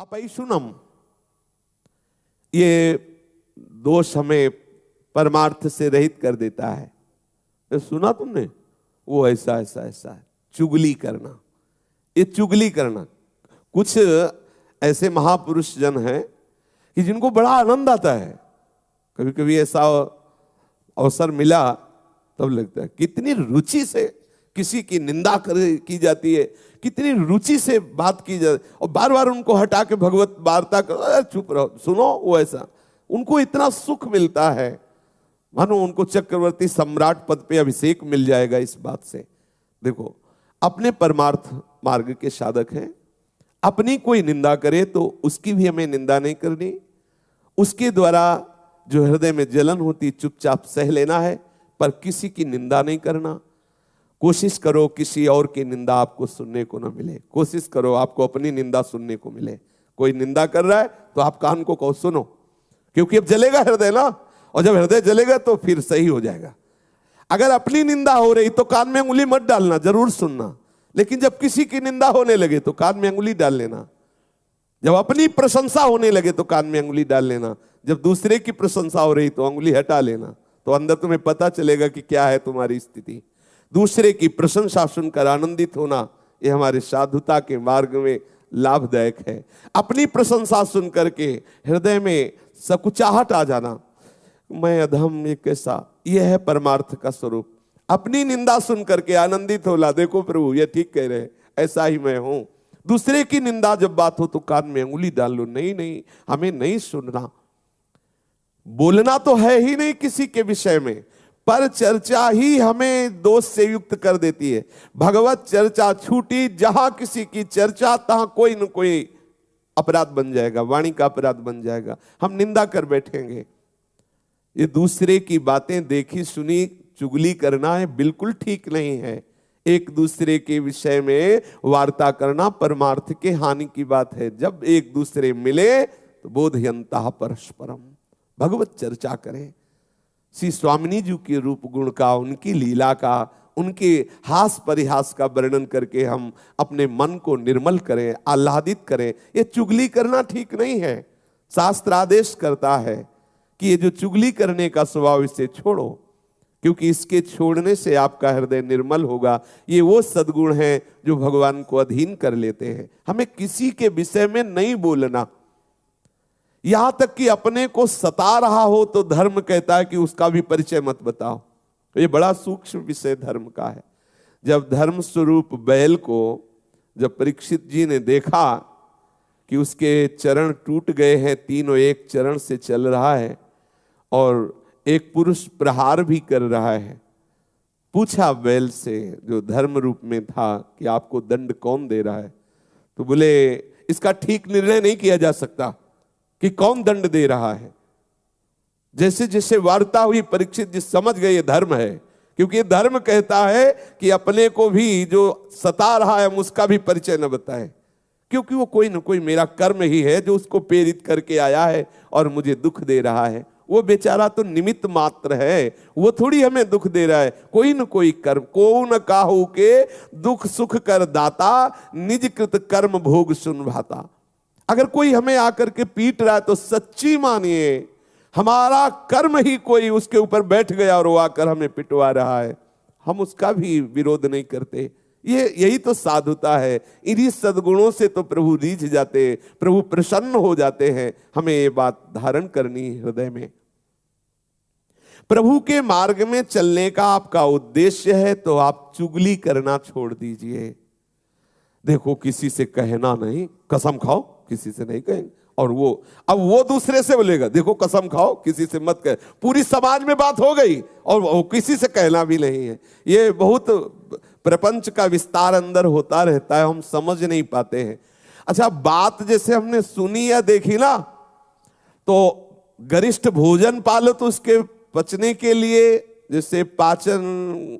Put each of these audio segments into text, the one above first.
अपैशुनम, ये दोष हमें परमार्थ से रहित कर देता है। ये सुना तुमने, वो ऐसा ऐसा ऐसा है, चुगली करना, ये चुगली करना। कुछ ऐसे महापुरुष जन हैं कि जिनको बड़ा आनंद आता है, कभी कभी ऐसा अवसर मिला तब लगता है कितनी रुचि से किसी की निंदा की जाती है, कितनी रुचि से बात की जाती है, और बार बार उनको हटा के भगवत वार्ता करो, चुप रहो, सुनो। वो ऐसा उनको इतना सुख मिलता है मानो उनको चक्रवर्ती सम्राट पद पे अभिषेक मिल जाएगा इस बात से। देखो, अपने परमार्थ मार्ग के साधक हैं, अपनी कोई निंदा करे तो उसकी भी हमें निंदा नहीं करनी, उसके द्वारा जो हृदय में जलन होती चुपचाप सह लेना है, पर किसी की निंदा नहीं करना। कोशिश करो किसी और की निंदा आपको सुनने को ना मिले, कोशिश करो आपको अपनी निंदा सुनने को मिले। कोई निंदा कर रहा है तो आप कान को कहो सुनो, क्योंकि अब जलेगा हृदय ना, और जब हृदय जलेगा तो फिर सही हो जाएगा। अगर अपनी निंदा हो रही तो कान में अंगुली मत डालना, जरूर सुनना, लेकिन जब किसी की निंदा होने लगे तो कान में अंगुली डाल लेना। जब अपनी प्रशंसा होने लगे तो कान में अंगुली डाल लेना, जब दूसरे की प्रशंसा हो रही तो अंगुली हटा लेना। तो अंदर तुम्हें पता चलेगा कि क्या है तुम्हारी स्थिति। दूसरे की प्रशंसा सुनकर आनंदित होना, ये हमारे साधुता के मार्ग में लाभदायक है। अपनी प्रशंसा सुनकर के हृदय में सकुचाहट आ जाना, मैं अधम, ये कैसा, यह है परमार्थ का स्वरूप। अपनी निंदा सुनकर के आनंदित होला, देखो प्रभु ये ठीक कह रहे, ऐसा ही मैं हूं। दूसरे की निंदा जब बात हो तो कान में अंगुली डाल लो, नहीं नहीं हमें नहीं सुनना। बोलना तो है ही नहीं किसी के विषय में, पर चर्चा ही हमें दोष से युक्त कर देती है। भगवत चर्चा छूटी, जहां किसी की चर्चा तहां कोई न कोई अपराध बन जाएगा, वाणी का अपराध बन जाएगा, हम निंदा कर बैठेंगे। ये दूसरे की बातें देखी सुनी चुगली करना है, बिल्कुल ठीक नहीं है। एक दूसरे के विषय में वार्ता करना परमार्थ के हानि की बात है। जब एक दूसरे मिले तो बोधयंता परस्परम, भगवत चर्चा करें। श्री स्वामिनी जी के रूप गुण का, उनकी लीला का, उनके हास परिहास का वर्णन करके हम अपने मन को निर्मल करें, आह्लादित करें। ये चुगली करना ठीक नहीं है। शास्त्र आदेश करता है कि ये जो चुगली करने का स्वभाव, इसे छोड़ो, क्योंकि इसके छोड़ने से आपका हृदय निर्मल होगा। ये वो सद्गुण हैं जो भगवान को अधीन कर लेते हैं। हमें किसी के विषय में नहीं बोलना, यहां तक कि अपने को सता रहा हो तो धर्म कहता है कि उसका भी परिचय मत बताओ। ये बड़ा सूक्ष्म विषय धर्म का है। जब धर्म स्वरूप बैल को जब परीक्षित जी ने देखा कि उसके चरण टूट गए हैं, तीनों एक चरण से चल रहा है और एक पुरुष प्रहार भी कर रहा है, पूछा बैल से जो धर्म रूप में था कि आपको दंड कौन दे रहा है? तो बोले इसका ठीक निर्णय नहीं किया जा सकता कि कौन दंड दे रहा है। जैसे जैसे वार्ता हुई परीक्षित जी समझ गए ये धर्म है, क्योंकि ये धर्म कहता है कि अपने को भी जो सता रहा है उसका भी परिचय न बताए, क्योंकि वो कोई न कोई मेरा कर्म ही है जो उसको प्रेरित करके आया है और मुझे दुख दे रहा है। वो बेचारा तो निमित्त मात्र है, वो थोड़ी हमें दुख दे रहा है। कोई न कोई कर्म, को न काहू के दुख सुख कर दाता, निज कृत कर्म भोग सुन भाता। अगर कोई हमें आकर के पीट रहा है तो सच्ची मानिए हमारा कर्म ही कोई उसके ऊपर बैठ गया और वो आकर हमें पिटवा रहा है, हम उसका भी विरोध नहीं करते। यही तो साधुता है। इन्हीं सद्गुणों से तो प्रभु रीझ जाते, प्रभु प्रसन्न हो जाते हैं। हमें ये बात धारण करनी हृदय में। प्रभु के मार्ग में चलने का आपका उद्देश्य है तो आप चुगली करना छोड़ दीजिए। देखो, किसी से कहना नहीं, कसम खाओ किसी से नहीं कहेंगे। और अब वो दूसरे से बोलेगा, देखो कसम खाओ किसी से मत कहे। पूरी समाज में बात हो गई और वो किसी से कहना भी नहीं है। ये बहुत प्रपंच का विस्तार अंदर होता रहता है, हम समझ नहीं पाते हैं। अच्छा, बात जैसे हमने सुनी या देखी ना, तो गरिष्ठ भोजन पालो तो उसके पचने के लिए, जैसे पाचन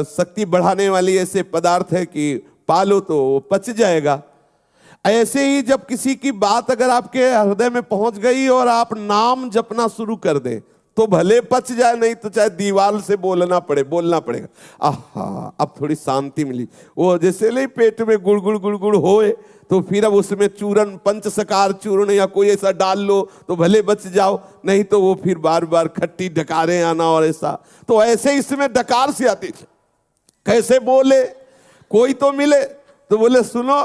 शक्ति बढ़ाने वाली ऐसे पदार्थ है कि पालो तो पच जाएगा। ऐसे ही जब किसी की बात अगर आपके हृदय में पहुंच गई और आप नाम जपना शुरू कर दें तो भले पच जाए, नहीं तो चाहे दीवार से बोलना पड़ेगा। आहा, अब थोड़ी शांति मिली। वो जैसे नहीं पेट में गुड़गुड़ गुड़गुड़ होए, तो फिर अब उसमें चूरन, पंचसकार चूर्ण या कोई ऐसा डाल लो तो भले बच जाओ, नहीं तो वो फिर बार बार खट्टी डकारें आना और ऐसा। तो ऐसे इसमें डकार से आती। कैसे बोले? कोई तो मिले तो बोले सुनो,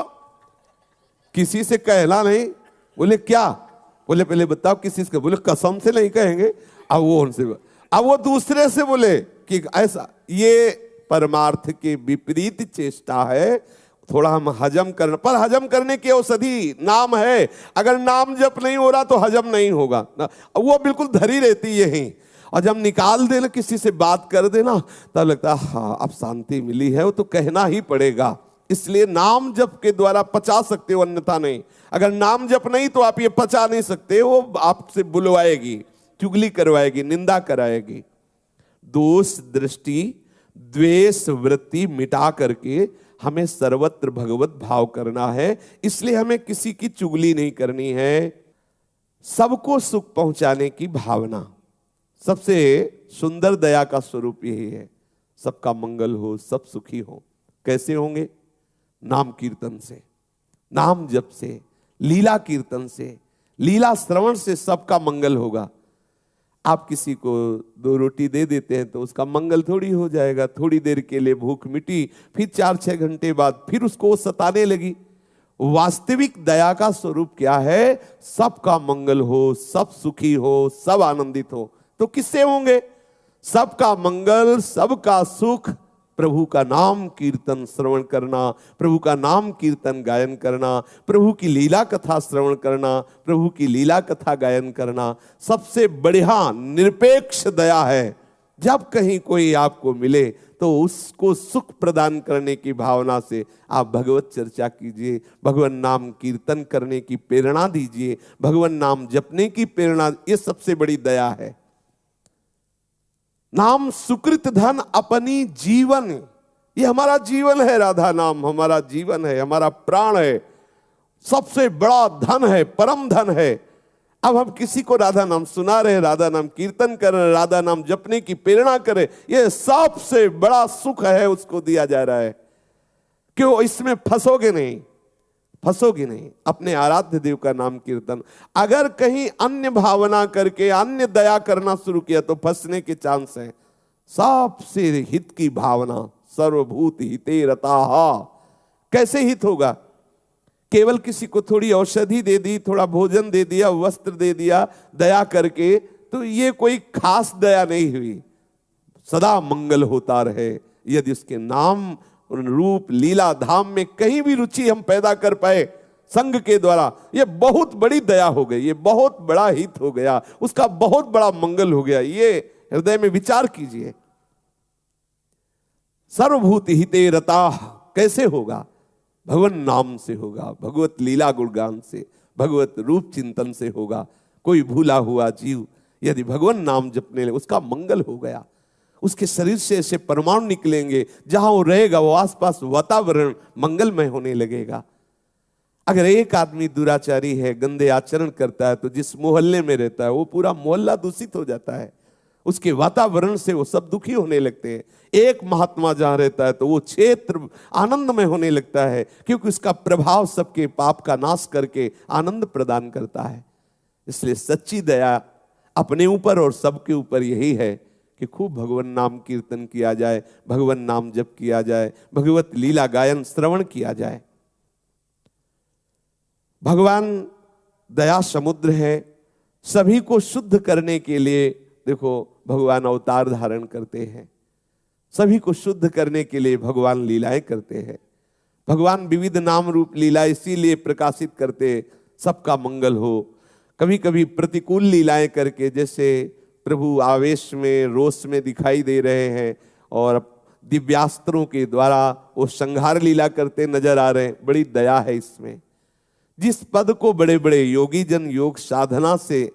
किसी से कहना नहीं। बोले क्या? बोले पहले बताओ किसी से? बोले कसम से नहीं कहेंगे। अब वो उनसे, अब वो दूसरे से बोले कि ऐसा, ये परमार्थ के विपरीत चेष्टा है। थोड़ा हम हजम करना, पर हजम करने की औषधि नाम है। अगर नाम जप नहीं हो रहा तो हजम नहीं होगा, वो बिल्कुल धरी रहती यही। और जब निकाल देना, किसी से बात कर देना, तब लगता है हाँ अब शांति मिली है। वो तो कहना ही पड़ेगा। इसलिए नाम जप के द्वारा पचा सकते हो, अन्यथा नहीं। अगर नाम जप नहीं तो आप ये पचा नहीं सकते। वो आपसे बुलवाएगी, चुगली करवाएगी, निंदा कराएगी। दोष दृष्टि द्वेष वृत्ति मिटा करके हमें सर्वत्र भगवत भाव करना है। इसलिए हमें किसी की चुगली नहीं करनी है। सबको सुख पहुंचाने की भावना, सबसे सुंदर दया का स्वरूप यही है। सबका मंगल हो, सब सुखी हो। कैसे होंगे? नाम कीर्तन से, नाम जप से, लीला कीर्तन से, लीला श्रवण से सबका मंगल होगा। आप किसी को 2 रोटी दे देते हैं तो उसका मंगल थोड़ी हो जाएगा। थोड़ी देर के लिए भूख मिटी, फिर 4-6 घंटे बाद फिर उसको सताने लगी। वास्तविक दया का स्वरूप क्या है? सबका मंगल हो, सब सुखी हो, सब आनंदित हो। तो किससे होंगे? सबका मंगल, सबका सुख, प्रभु का नाम कीर्तन श्रवण करना, प्रभु का नाम कीर्तन गायन करना, प्रभु की लीला कथा श्रवण करना, प्रभु की लीला कथा गायन करना सबसे बढ़िया निरपेक्ष दया है। जब कहीं कोई आपको मिले तो उसको सुख प्रदान करने की भावना से आप भगवत चर्चा कीजिए, भगवान नाम कीर्तन करने की प्रेरणा दीजिए, भगवान नाम जपने की प्रेरणा। ये सबसे बड़ी दया है। नाम सुकृत धन अपनी जीवन, ये हमारा जीवन है। राधा नाम हमारा जीवन है, हमारा प्राण है, सबसे बड़ा धन है, परम धन है। अब हम किसी को राधा नाम सुना रहे, राधा नाम कीर्तन कर रहे, राधा नाम जपने की प्रेरणा करें, ये सबसे बड़ा सुख है, उसको दिया जा रहा है। क्यों? इसमें फंसोगे नहीं, फंसोगे नहीं। अपने आराध्य देव का नाम कीर्तन। अगर कहीं अन्य भावना करके अन्य दया करना शुरू किया तो फंसने के चांस हैं। सबसे हित की भावना, सर्वभूत हिते रताः। कैसे हित होगा? केवल किसी को थोड़ी औषधि दे दी, थोड़ा भोजन दे दिया, वस्त्र दे दिया दया करके, तो ये कोई खास दया नहीं हुई। सदा मंगल होता रहे। यदि उसके नाम रूप लीला धाम में कहीं भी रुचि हम पैदा कर पाए संग के द्वारा, ये बहुत बड़ी दया हो गई, ये बहुत बड़ा हित हो गया, उसका बहुत बड़ा मंगल हो गया। ये हृदय में विचार कीजिए। सर्वभूत हिते रताः कैसे होगा? भगवान नाम से होगा, भगवत लीला गुणगान से, भगवत रूप चिंतन से होगा। कोई भूला हुआ जीव यदि भगवान नाम जपने लगे, उसका मंगल हो गया। उसके शरीर से ऐसे परमाणु निकलेंगे, जहां वो रहेगा वो आसपास वातावरण मंगलमय होने लगेगा। अगर एक आदमी दुराचारी है, गंदे आचरण करता है, तो जिस मोहल्ले में रहता है वो पूरा मोहल्ला दूषित हो जाता है। उसके वातावरण से वो सब दुखी होने लगते हैं। एक महात्मा जहां रहता है तो वो क्षेत्र आनंदमय होने लगता है, क्योंकि उसका प्रभाव सबके पाप का नाश करके आनंद प्रदान करता है। इसलिए सच्ची दया अपने ऊपर और सबके ऊपर यही है कि खूब भगवान नाम कीर्तन किया जाए, भगवान नाम जप किया जाए, भगवत लीला गायन श्रवण किया जाए। भगवान दया समुद्र है। सभी को शुद्ध करने के लिए देखो भगवान अवतार धारण करते हैं। सभी को शुद्ध करने के लिए भगवान लीलाएं करते हैं। भगवान विविध नाम रूप लीला इसीलिए प्रकाशित करते, सबका मंगल हो। कभी कभी प्रतिकूल लीलाएं करके, जैसे प्रभु आवेश में रोष में दिखाई दे रहे हैं और दिव्यास्त्रों के द्वारा वो संहार लीला करते नजर आ रहे हैं। बड़ी दया है इसमें। जिस पद को बड़े बड़े योगी जन योग साधना से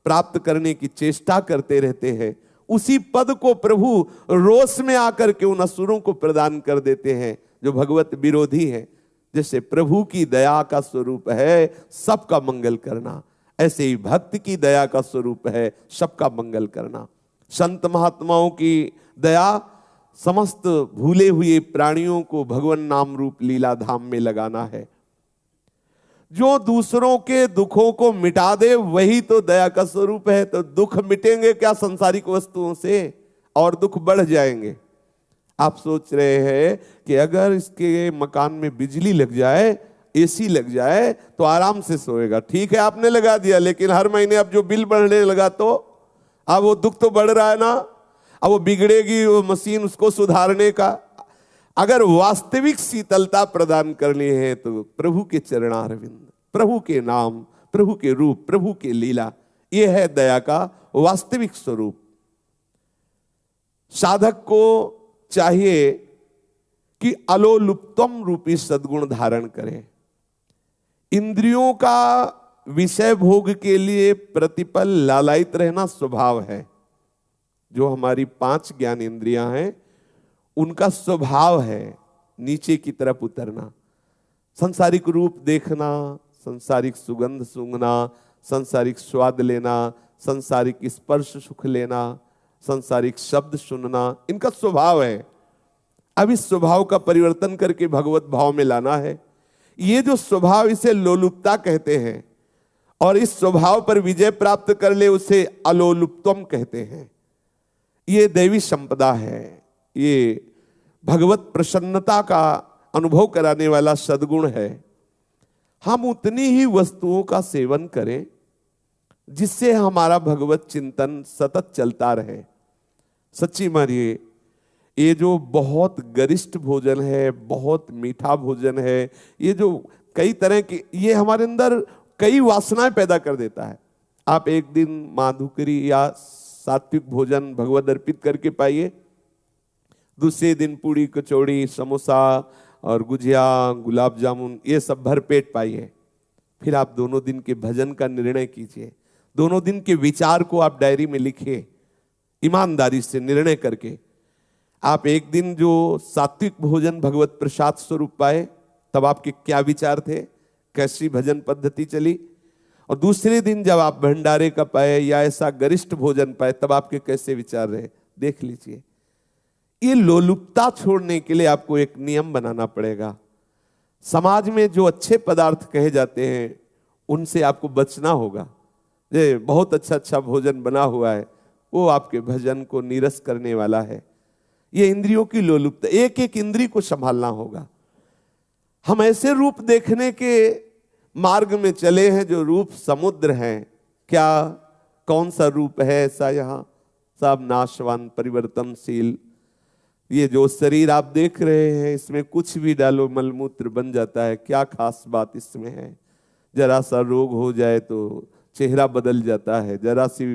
प्राप्त करने की चेष्टा करते रहते हैं, उसी पद को प्रभु रोष में आकर के उन असुरों को प्रदान कर देते हैं जो भगवत विरोधी हैं। जैसे प्रभु की दया का स्वरूप है सबका मंगल करना। ऐसे ही भक्त की दया का स्वरूप है सबका मंगल करना। संत महात्माओं की दया समस्त भूले हुए प्राणियों को भगवान नाम रूप लीला धाम में लगाना है। जो दूसरों के दुखों को मिटा दे वही तो दया का स्वरूप है। तो दुख मिटेंगे क्या संसारिक वस्तुओं से, और दुख बढ़ जाएंगे। आप सोच रहे हैं कि अगर इसके मकान में बिजली लग जाए, एसी लग जाए तो आराम से सोएगा। ठीक है आपने लगा दिया, लेकिन हर महीने अब जो बिल बढ़ने लगा तो अब वो दुख तो बढ़ रहा है ना। अब वो बिगड़ेगी वो मशीन, उसको सुधारने का। अगर वास्तविक शीतलता प्रदान करनी है तो प्रभु के चरणारविंद, प्रभु के नाम, प्रभु के रूप, प्रभु के लीला, यह है दया का वास्तविक स्वरूप। साधक को चाहिए कि अलोलुप्तम रूपी सद्गुण धारण करे। इंद्रियों का विषय भोग के लिए प्रतिपल लालायित रहना स्वभाव है। जो हमारी 5 ज्ञान इंद्रियां हैं उनका स्वभाव है नीचे की तरफ उतरना। संसारिक रूप देखना, संसारिक सुगंध सूंघना, संसारिक स्वाद लेना, संसारिक स्पर्श सुख लेना, संसारिक शब्द सुनना, इनका स्वभाव है। अब इस स्वभाव का परिवर्तन करके भगवत भाव में लाना है। ये जो स्वभाव, इसे लोलुपता कहते हैं, और इस स्वभाव पर विजय प्राप्त कर ले उसे अलोलुप्तम कहते हैं। ये दैवी संपदा है, ये भगवत प्रसन्नता का अनुभव कराने वाला सद्गुण है। हम उतनी ही वस्तुओं का सेवन करें जिससे हमारा भगवत चिंतन सतत चलता रहे। सच्ची मानिए, ये जो बहुत गरिष्ठ भोजन है, बहुत मीठा भोजन है, ये जो कई तरह के, ये हमारे अंदर कई वासनाएं पैदा कर देता है। आप एक दिन माधुकरी या सात्विक भोजन भगवत अर्पित करके पाइए, दूसरे दिन पूड़ी कचौड़ी समोसा और गुजिया गुलाब जामुन ये सब भर पेट पाइए। फिर आप दोनों दिन के भजन का निर्णय कीजिए, दोनों दिन के विचार को आप डायरी में लिखिए, ईमानदारी से निर्णय करके। आप एक दिन जो सात्विक भोजन भगवत प्रसाद स्वरूप पाए तब आपके क्या विचार थे, कैसी भजन पद्धति चली, और दूसरे दिन जब आप भंडारे का पाए या ऐसा गरिष्ठ भोजन पाए तब आपके कैसे विचार रहे, देख लीजिए। ये लोलुपता छोड़ने के लिए आपको एक नियम बनाना पड़ेगा। समाज में जो अच्छे पदार्थ कहे जाते हैं उनसे आपको बचना होगा। ये बहुत अच्छा अच्छा भोजन बना हुआ है, वो आपके भजन को नीरस करने वाला है। ये इंद्रियों की लोलुपता, एक एक इंद्री को संभालना होगा। हम ऐसे रूप देखने के मार्ग में चले हैं जो रूप समुद्र हैं। क्या कौन सा रूप है ऐसा, यहाँ सब नाशवान परिवर्तनशील। ये जो शरीर आप देख रहे हैं इसमें कुछ भी डालो मलमूत्र बन जाता है। क्या खास बात इसमें है? जरा सा रोग हो जाए तो चेहरा बदल जाता है, जरा सी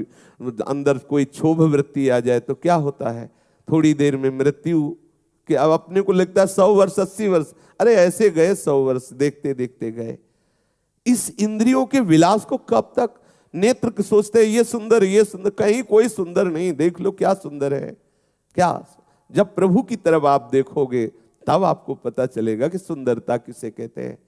अंदर कोई क्षोभ वृत्ति आ जाए तो क्या होता है, थोड़ी देर में मृत्यु। कि अब अपने को लगता है 100 वर्ष 80 वर्ष, अरे ऐसे गए 100 वर्ष, देखते देखते गए। इस इंद्रियों के विलास को कब तक नेत्र सोचते हैं ये सुंदर ये सुंदर, कहीं कोई सुंदर नहीं। देख लो क्या सुंदर है क्या। जब प्रभु की तरफ आप देखोगे तब आपको पता चलेगा कि सुंदरता किसे कहते हैं।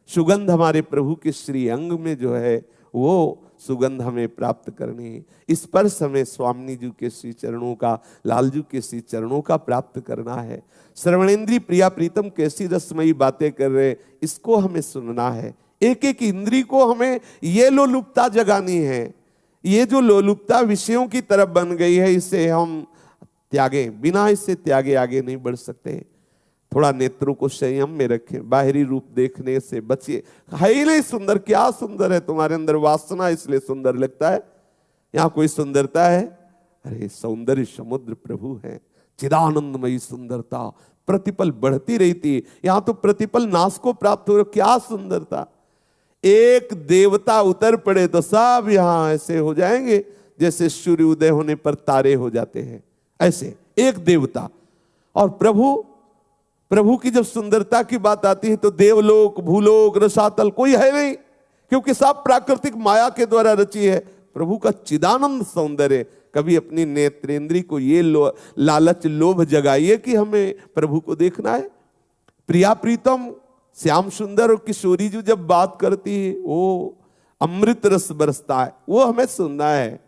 सुगंध हमारे प्रभु के श्री अंग में जो है वो सुगंध हमें प्राप्त करनी। स्पर्श हमें स्वामी जी के श्री चरणों का, लालजू के श्री चरणों का प्राप्त करना है। श्रवणेन्द्रीय प्रिया प्रीतम कैसी रसमयी बातें कर रहे, इसको हमें सुनना है। एक एक इंद्री को हमें ये लोलुपता जगानी है। ये जो लोलुपता विषयों की तरफ बन गई है इसे हम त्यागे, बिना इससे त्यागे आगे नहीं बढ़ सकते। थोड़ा नेत्रों को संयम में रखें, बाहरी रूप देखने से बचिए। है ही नहीं सुंदर, क्या सुंदर है, तुम्हारे अंदर वासना इसलिए सुंदर लगता है। यहाँ कोई सुंदरता है? अरे सौंदर्य समुद्र प्रभु है, चिदानंदमयी सुंदरता प्रतिपल बढ़ती रहती। यहाँ तो प्रतिपल नाश को प्राप्त हो, क्या सुंदरता। एक देवता उतर पड़े तो सब यहाँ ऐसे हो जाएंगे जैसे सूर्य उदय होने पर तारे हो जाते हैं, ऐसे एक देवता। और प्रभु की जब सुंदरता की बात आती है तो देवलोक भूलोक रसातल कोई है नहीं, क्योंकि सब प्राकृतिक माया के द्वारा रची है। प्रभु का चिदानंद सौंदर्य। कभी अपनी नेत्रेंद्री को ये लालच लोभ जगाइए कि हमें प्रभु को देखना है। प्रिया प्रीतम श्याम सुंदर और किशोरी जी जब बात करती है, ओ अमृत रस बरसता है, वो हमें सुनना है।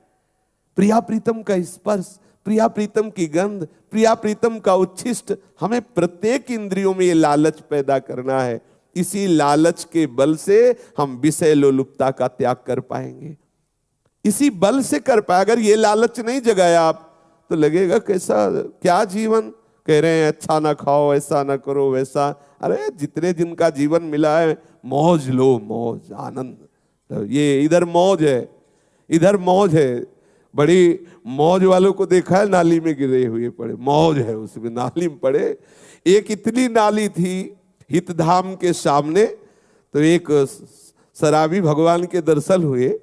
प्रिया प्रीतम का स्पर्श, प्रिया प्रीतम की गंध, प्रिया प्रीतम का उच्छिष्ट, हमें प्रत्येक इंद्रियों में ये लालच पैदा करना है। इसी लालच के बल से हम विषय लोलुपता का त्याग कर पाएंगे, इसी बल से कर पाए। अगर ये लालच नहीं जगाया आप तो लगेगा कैसा क्या जीवन, कह रहे हैं अच्छा ना खाओ, ऐसा ना करो, वैसा। अरे जितने दिन का जीवन मिला है मौज लो, मौज आनंद। तो ये इधर मौज है, इधर मौज है। बड़ी मौज वालों को देखा है नाली में गिरे हुए पड़े, मौज है उसमें, नाली में पड़े। एक इतनी नाली थी हितधाम के सामने, तो एक शराबी भगवान के दर्शन हुए।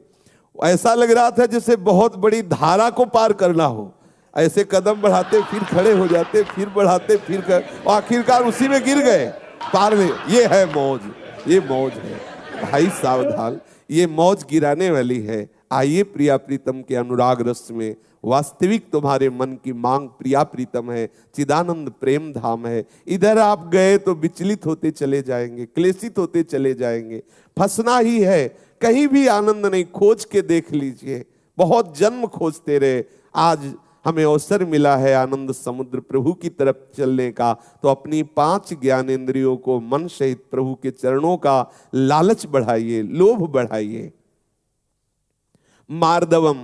ऐसा लग रहा था जैसे बहुत बड़ी धारा को पार करना हो। ऐसे कदम बढ़ाते फिर खड़े हो जाते, फिर बढ़ाते फिर और आखिरकार उसी में गिर गए पार में। ये है मौज, ये मौज है भाई, सावधान, ये मौज गिराने वाली है। आइए प्रिया प्रीतम के अनुराग रस में, वास्तविक तुम्हारे मन की मांग प्रिया प्रीतम है, चिदानंद प्रेम धाम है। इधर आप गए तो विचलित होते चले जाएंगे, क्लेशित होते चले जाएंगे, फंसना ही है, कहीं भी आनंद नहीं। खोज के देख लीजिए, बहुत जन्म खोजते रहे, आज हमें अवसर मिला है आनंद समुद्र प्रभु की तरफ चलने का। तो अपनी 5 ज्ञानेंद्रियों को मन सहित प्रभु के चरणों का लालच बढ़ाइए, लोभ बढ़ाइए। मार्दवम,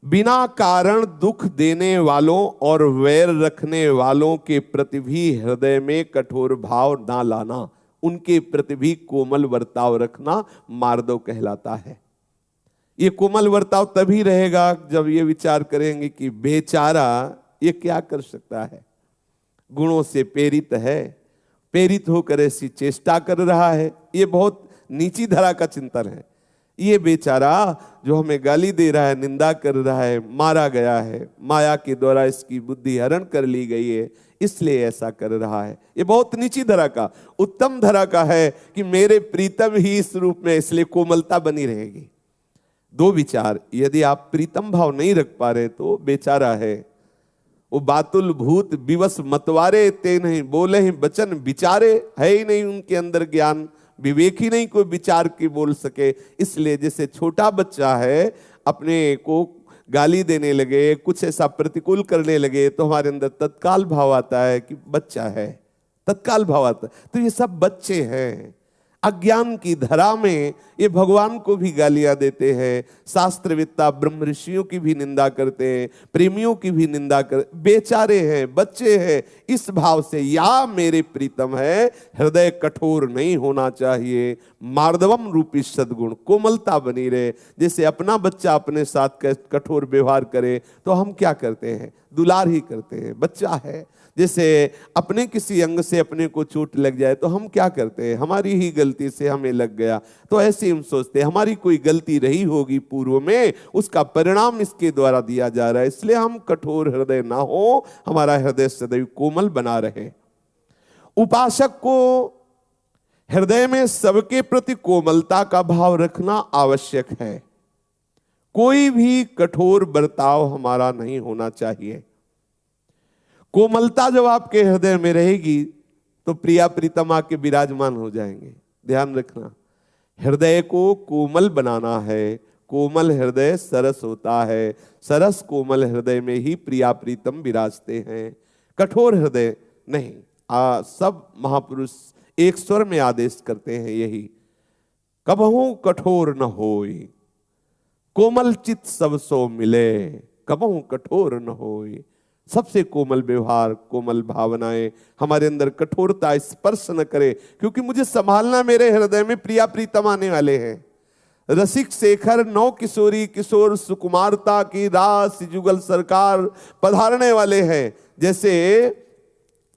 बिना कारण दुख देने वालों और वैर रखने वालों के प्रति भी हृदय में कठोर भाव ना लाना, उनके प्रति भी कोमल वर्ताव रखना मार्दव कहलाता है। ये कोमल वर्ताव तभी रहेगा जब ये विचार करेंगे कि बेचारा ये क्या कर सकता है, गुणों से प्रेरित है, प्रेरित होकर ऐसी चेष्टा कर रहा है। ये बहुत नीची धरा का चिंतन है। ये बेचारा जो हमें गाली दे रहा है, निंदा कर रहा है, मारा गया है, माया के द्वारा इसकी बुद्धि हरण कर ली गई है, इसलिए ऐसा कर रहा है। ये बहुत नीची धरा का। उत्तम धरा का है कि मेरे प्रीतम ही इस रूप में, इसलिए कोमलता बनी रहेगी। 2 विचार, यदि आप प्रीतम भाव नहीं रख पा रहे तो बेचारा है। वो बातुल भूत विवश मतवारे, ते नहीं बोले ही वचन विचारे, है ही नहीं उनके अंदर ज्ञान, विवेक ही नहीं कोई विचार की बोल सके। इसलिए जैसे छोटा बच्चा है, अपने को गाली देने लगे, कुछ ऐसा प्रतिकूल करने लगे, तो हमारे अंदर तत्काल भाव आता है कि बच्चा है, तत्काल भाव आता है। तो ये सब बच्चे हैं। अज्ञान की धरा में ये भगवान को भी गालियां देते हैं, शास्त्रवेत्ता ब्रह्म ऋषियों की भी निंदा करते हैं, प्रेमियों की भी निंदा कर, बेचारे हैं, बच्चे हैं। इस भाव से या मेरे प्रीतम है, हृदय कठोर नहीं होना चाहिए। मार्दवम रूपी सद्गुण, कोमलता बनी रहे। जैसे अपना बच्चा अपने साथ कठोर व्यवहार करे तो हम क्या करते हैं, दुलार ही करते हैं, बच्चा है। जैसे अपने किसी अंग से अपने को चोट लग जाए तो हम क्या करते हैं, हमारी ही गलती से हमें लग गया, तो ऐसे हम सोचते हैं हमारी कोई गलती रही होगी पूर्व में, उसका परिणाम इसके द्वारा दिया जा रहा है। इसलिए हम कठोर हृदय ना हो, हमारा हृदय सदैव कोमल बना रहे। उपासक को हृदय में सबके प्रति कोमलता का भाव रखना आवश्यक है। कोई भी कठोर बर्ताव हमारा नहीं होना चाहिए। कोमलता जब आपके हृदय में रहेगी तो प्रिया प्रीतम आके विराजमान हो जाएंगे। ध्यान रखना, हृदय को कोमल बनाना है। कोमल हृदय सरस होता है, सरस कोमल हृदय में ही प्रिया प्रीतम विराजते हैं, कठोर हृदय नहीं। सब महापुरुष एक स्वर में आदेश करते हैं यही, कबहू कठोर न होई, कोमल चित सब सो मिले, कबहू कठोर न होई। सबसे कोमल व्यवहार, कोमल भावनाएं, हमारे अंदर कठोरता स्पर्श न करे, क्योंकि मुझे संभालना, मेरे हृदय में प्रिया प्रीतम आने वाले हैं। रसिक शेखर नौ किशोरी किशोर सुकुमारता की रास जुगल सरकार पधारने वाले हैं। जैसे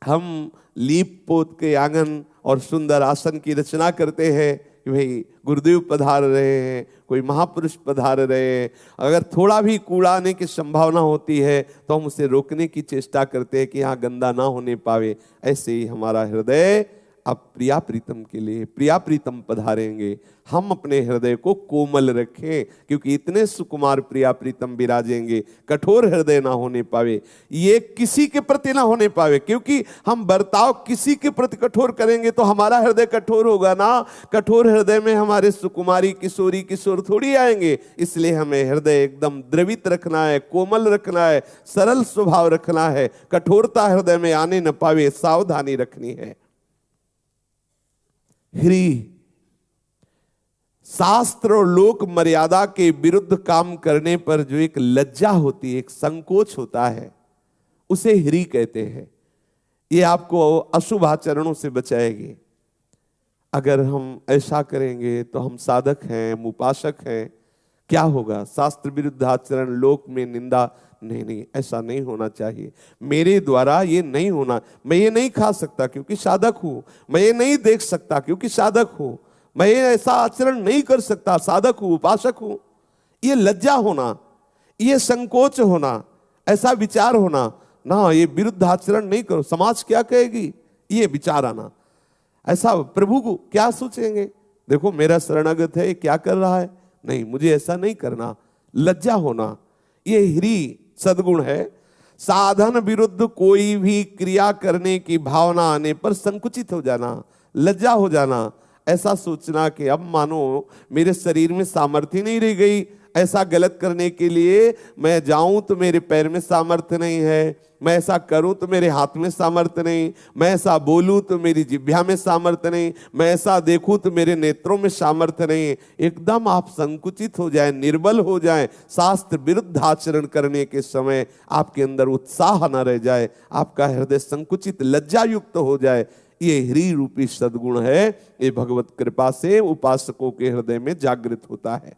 हम लीप पोत के आंगन और सुंदर आसन की रचना करते हैं कि भाई गुरुदेव पधार रहे हैं, कोई महापुरुष पधार रहे हैं, अगर थोड़ा भी कूड़ा आने की संभावना होती है तो हम उसे रोकने की चेष्टा करते हैं कि यहाँ गंदा ना होने पावे। ऐसे ही हमारा हृदय अब प्रिया प्रीतम के लिए प्रिया प्रीतम पधारेंगे। हम अपने हृदय को कोमल रखें, क्योंकि इतने सुकुमार प्रिया प्रीतम विराजेंगे, कठोर हृदय ना होने पावे, ये किसी के प्रति ना होने पावे। क्योंकि हम बर्ताव किसी के प्रति कठोर करेंगे तो हमारा हृदय कठोर होगा ना। कठोर हृदय में हमारे सुकुमारी किशोरी किशोर थोड़ी आएंगे। इसलिए हमें हृदय एकदम द्रवित रखना है, कोमल रखना है, सरल स्वभाव रखना है। कठोरता हृदय में आने न पावे, सावधानी रखनी है। ह्री, शास्त्र और लोक मर्यादा के विरुद्ध काम करने पर जो एक लज्जा होती है, एक संकोच होता है, उसे ह्री कहते हैं। ये आपको अशुभ आचरणों से बचाएगी। अगर हम ऐसा करेंगे तो हम साधक हैं, हम उपासक हैं, क्या होगा? शास्त्र विरुद्ध आचरण, लोक में निंदा। नहीं, ऐसा नहीं होना चाहिए। मेरे द्वारा ये नहीं होना। मैं ये नहीं खा सकता क्योंकि साधक हूं, मैं ये नहीं देख सकता क्योंकि साधक हूं, मैं ये ऐसा आचरण नहीं कर सकता, साधक हूं, उपासक हूं। ये लज्जा होना, ये संकोच होना, ऐसा विचार होना ना, ये विरुद्ध आचरण नहीं करो, समाज क्या कहेगी, ये विचार आना। ऐसा प्रभु को क्या सोचेंगे, देखो मेरा शरणागत है, ये क्या कर रहा है, नहीं मुझे ऐसा नहीं करना। लज्जा होना, ये ह्री सद्गुण है। साधन विरुद्ध कोई भी क्रिया करने की भावना आने पर संकुचित हो जाना, लज्जा हो जाना, ऐसा सोचना कि अब मानो मेरे शरीर में सामर्थ्य नहीं रह गई, ऐसा गलत करने के लिए मैं जाऊं तो मेरे पैर में सामर्थ्य नहीं है, मैं ऐसा करूं तो मेरे हाथ में सामर्थ्य नहीं, मैं ऐसा बोलूं तो मेरी जिह्वा में सामर्थ्य नहीं, मैं ऐसा देखूं तो मेरे नेत्रों में सामर्थ्य नहीं। एकदम आप संकुचित हो जाएं, निर्बल हो जाएं, शास्त्र विरुद्ध आचरण करने के समय आपके अंदर उत्साह न रह जाए, आपका हृदय संकुचित लज्जा युक्त हो जाए। ये ह्री रूपी सद्गुण है, ये भगवत कृपा से उपासकों के हृदय में जागृत होता है।